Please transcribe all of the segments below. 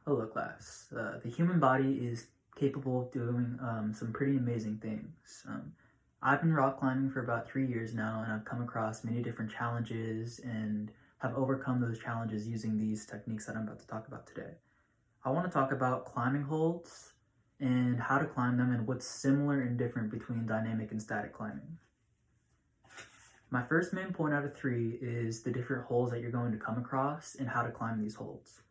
Hello class. The human body is capable of doing some pretty amazing things. I've been rock climbing for about 3 years now, and I've come across many different challenges and have overcome those challenges using these techniques that I'm about to talk about today. I want to talk about climbing holds and how to climb them and what's similar and different between dynamic and static climbing. My first main point out of three is the different holds that you're going to come across and how to climb these holds.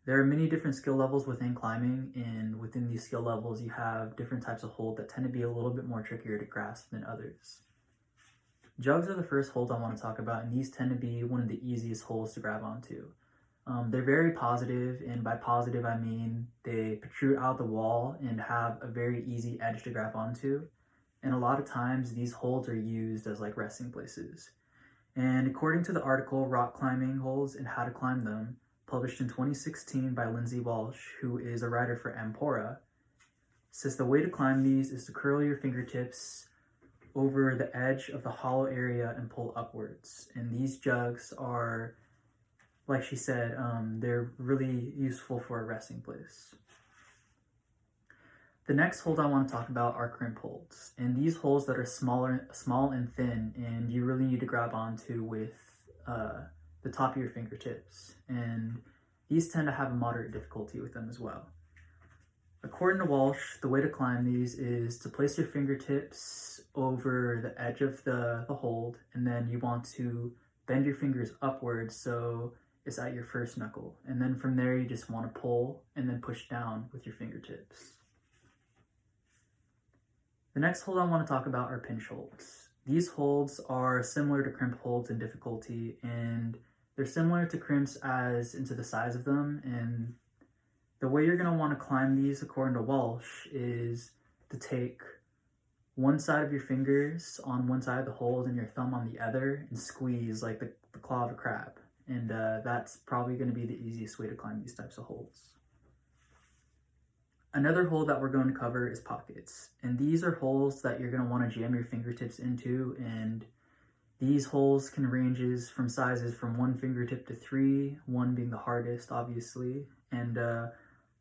There are many different skill levels within climbing, and within these skill levels, you have different types of hold that tend to be a little bit more trickier to grasp than others. Jugs are the first holds I want to talk about, and these tend to be one of the easiest holds to grab onto. They're very positive, and by positive I mean they protrude out the wall and have a very easy edge to grab onto. And a lot of times these holds are used as like resting places. And according to the article Rock Climbing Holds and How to Climb Them, published in 2016 by Lindsay Walsh, who is a writer for Ampora, says the way to climb these is to curl your fingertips over the edge of the hollow area and pull upwards. And these jugs are, like she said, they're really useful for a resting place. The next hold I want to talk about are crimp holds, and these holds that are small and thin, and you really need to grab onto with the top of your fingertips, and these tend to have a moderate difficulty with them as well. According to Walsh, the way to climb these is to place your fingertips over the edge of the hold, and then you want to bend your fingers upwards so it's at your first knuckle, and then from there you just want to pull and then push down with your fingertips. The next hold I want to talk about are pinch holds. These holds are similar to crimp holds in difficulty, and they're similar to crimps as into the size of them, and the way you're going to want to climb these, according to Walsh, is to take one side of your fingers on one side of the hold and your thumb on the other and squeeze like the claw of a crab, and that's probably going to be the easiest way to climb these types of holds. Another hold that we're going to cover is pockets, and these are holes that you're going to want to jam your fingertips into, and these holes can ranges from sizes from 1 fingertip to 3, 1 being the hardest obviously, and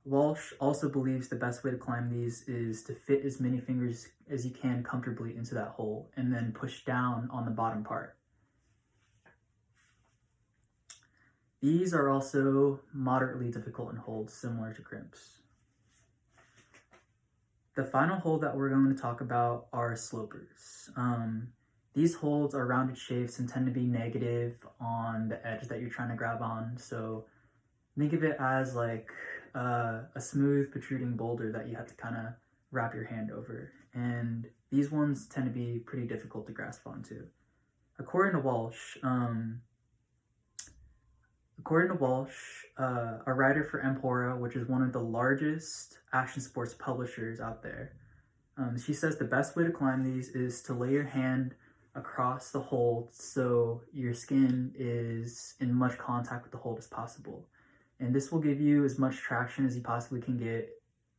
Walsh also believes the best way to climb these is to fit as many fingers as you can comfortably into that hole and then push down on the bottom part. These are also moderately difficult in holds, similar to crimps. The final hold that we're going to talk about are slopers. These holds are rounded shapes and tend to be negative on the edge that you're trying to grab on. So think of it as like a smooth protruding boulder that you have to kind of wrap your hand over. And these ones tend to be pretty difficult to grasp onto. According to Walsh, a writer for Ampora, which is one of the largest action sports publishers out there, she says the best way to climb these is to lay your hand across the hold so your skin is in much contact with the hold as possible. And this will give you as much traction as you possibly can get,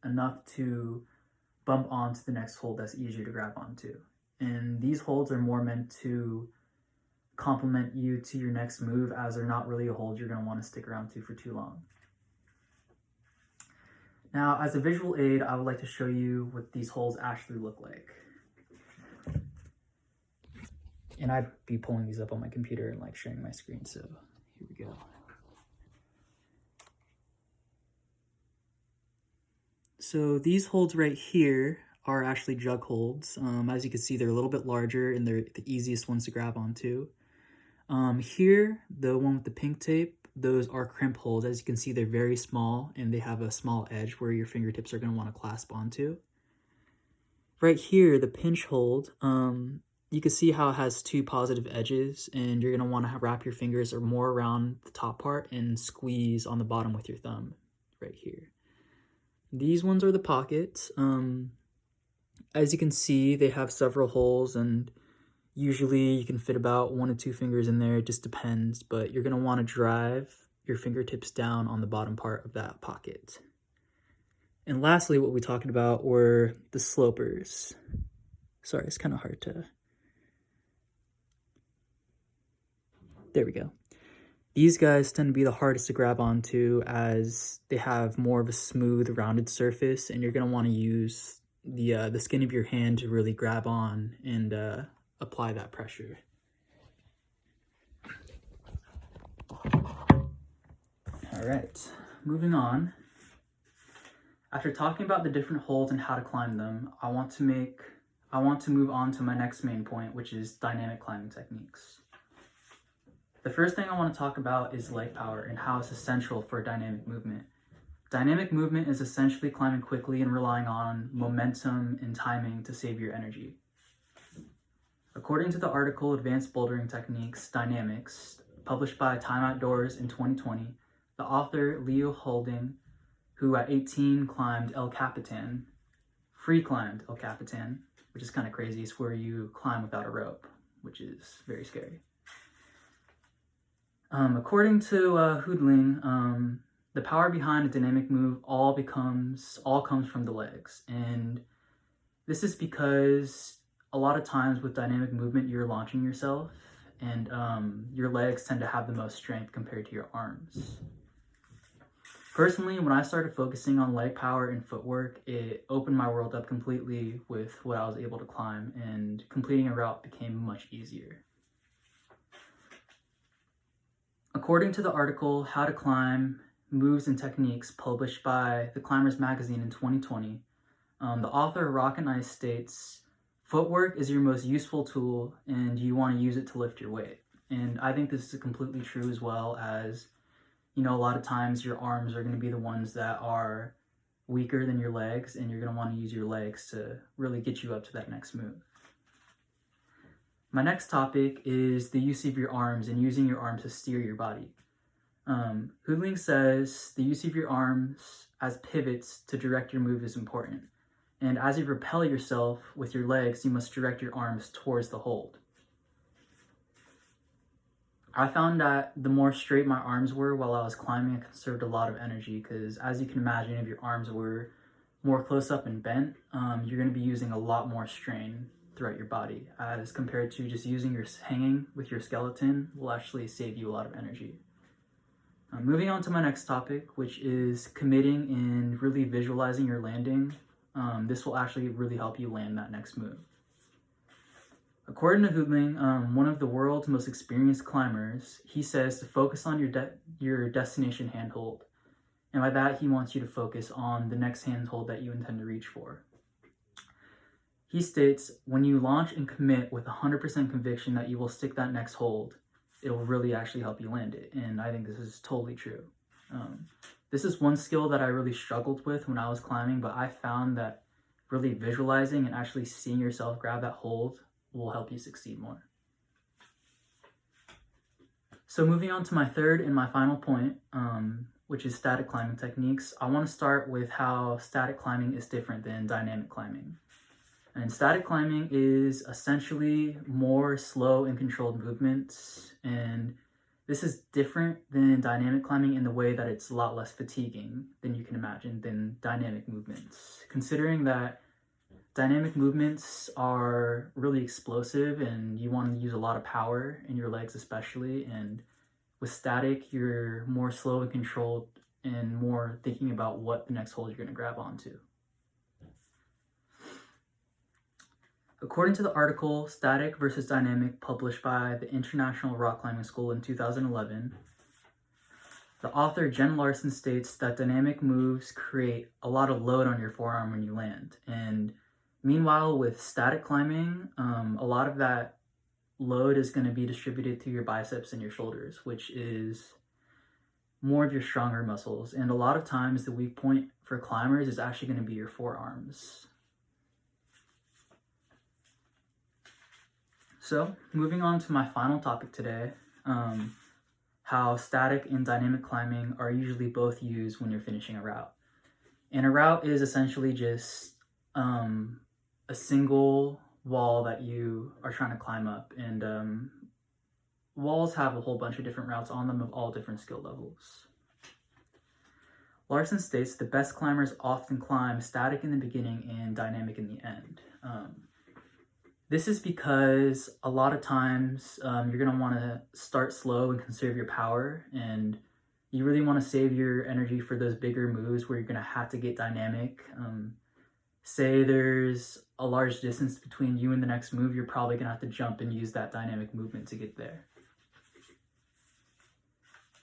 enough to bump onto the next hold that's easier to grab onto. And these holds are more meant to complement you to your next move, as they're not really a hold you're going to want to stick around to for too long. Now, as a visual aid, I would like to show you what these holds actually look like. And I'd be pulling these up on my computer and like sharing my screen, so here we go. So these holds right here are actually jug holds. As you can see, they're a little bit larger and they're the easiest ones to grab onto. Here, the one with the pink tape, those are crimp holds. As you can see, they're very small and they have a small edge where your fingertips are going to want to clasp onto. Right here, the pinch hold, you can see how it has 2 positive edges, and you're going to want to wrap your fingers or more around the top part and squeeze on the bottom with your thumb right here. These ones are the pockets. As you can see, they have several holes, and usually you can fit about 1 to 2 fingers in there. It just depends, but you're going to want to drive your fingertips down on the bottom part of that pocket. And lastly, what we talked about were the slopers. Sorry, it's kind of hard to... There we go. These guys tend to be the hardest to grab onto as they have more of a smooth, rounded surface, and you're going to want to use the skin of your hand to really grab on and apply that pressure. All right, moving on. After talking about the different holds and how to climb them, I want to move on to my next main point, which is dynamic climbing techniques. The first thing I want to talk about is leg power and how it's essential for dynamic movement. Dynamic movement is essentially climbing quickly and relying on momentum and timing to save your energy. According to the article Advanced Bouldering Techniques Dynamics, published by Time Outdoors in 2020, the author Leo Houlding, who at 18 climbed El Capitan, free climbed El Capitan, which is kind of crazy. It's where you climb without a rope, which is very scary. According to Hoodling, the power behind a dynamic move all comes from the legs. And this is because a lot of times with dynamic movement, you're launching yourself, and your legs tend to have the most strength compared to your arms. Personally, when I started focusing on leg power and footwork, it opened my world up completely with what I was able to climb, and completing a route became much easier. According to the article How to Climb, Moves and Techniques, published by The Climbers magazine in 2020, the author Rock and Ice states, "Footwork is your most useful tool and you want to use it to lift your weight." And I think this is completely true, as well as, a lot of times your arms are going to be the ones that are weaker than your legs, and you're going to want to use your legs to really get you up to that next move. My next topic is the use of your arms and using your arms to steer your body. Hoodling says the use of your arms as pivots to direct your move is important. And as you propel yourself with your legs, you must direct your arms towards the hold. I found that the more straight my arms were while I was climbing, it conserved a lot of energy, because as you can imagine, if your arms were more close up and bent, you're going to be using a lot more strain throughout your body, as compared to just hanging with your skeleton will actually save you a lot of energy. Moving on to my next topic, which is committing and really visualizing your landing. This will actually really help you land that next move. According to Hoodling, one of the world's most experienced climbers, he says to focus on your destination handhold. And by that, he wants you to focus on the next handhold that you intend to reach for. He states, when you launch and commit with 100% conviction that you will stick that next hold, it will really actually help you land it. And I think this is totally true. This is one skill that I really struggled with when I was climbing, but I found that really visualizing and actually seeing yourself grab that hold will help you succeed more. So moving on to my third and my final point, which is static climbing techniques, I want to start with how static climbing is different than dynamic climbing. And static climbing is essentially more slow and controlled movements, and this is different than dynamic climbing in the way that it's a lot less fatiguing than you can imagine than dynamic movements, considering that dynamic movements are really explosive and you want to use a lot of power in your legs especially, and with static you're more slow and controlled and more thinking about what the next hold you're going to grab onto. According to the article Static versus Dynamic, published by the International Rock Climbing School in 2011, the author Jen Larson states that dynamic moves create a lot of load on your forearm when you land. And meanwhile, with static climbing, a lot of that load is going to be distributed through your biceps and your shoulders, which is more of your stronger muscles. And a lot of times the weak point for climbers is actually going to be your forearms. So, moving on to my final topic today, how static and dynamic climbing are usually both used when you're finishing a route. And a route is essentially just a single wall that you are trying to climb up. And walls have a whole bunch of different routes on them of all different skill levels. Larson states the best climbers often climb static in the beginning and dynamic in the end. This is because a lot of times you're going to want to start slow and conserve your power, and you really want to save your energy for those bigger moves where you're going to have to get dynamic. Say there's a large distance between you and the next move, you're probably going to have to jump and use that dynamic movement to get there.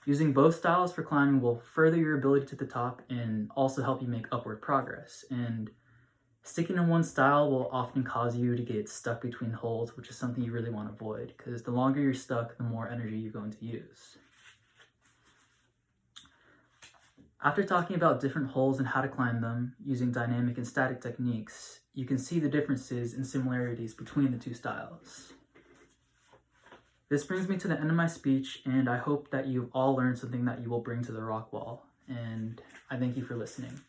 Using both styles for climbing will further your ability to the top and also help you make upward progress. And sticking to one style will often cause you to get stuck between holds, which is something you really want to avoid, because the longer you're stuck, the more energy you're going to use. After talking about different holds and how to climb them using dynamic and static techniques, you can see the differences and similarities between the two styles. This brings me to the end of my speech, and I hope that you've all learned something that you will bring to the rock wall, and I thank you for listening.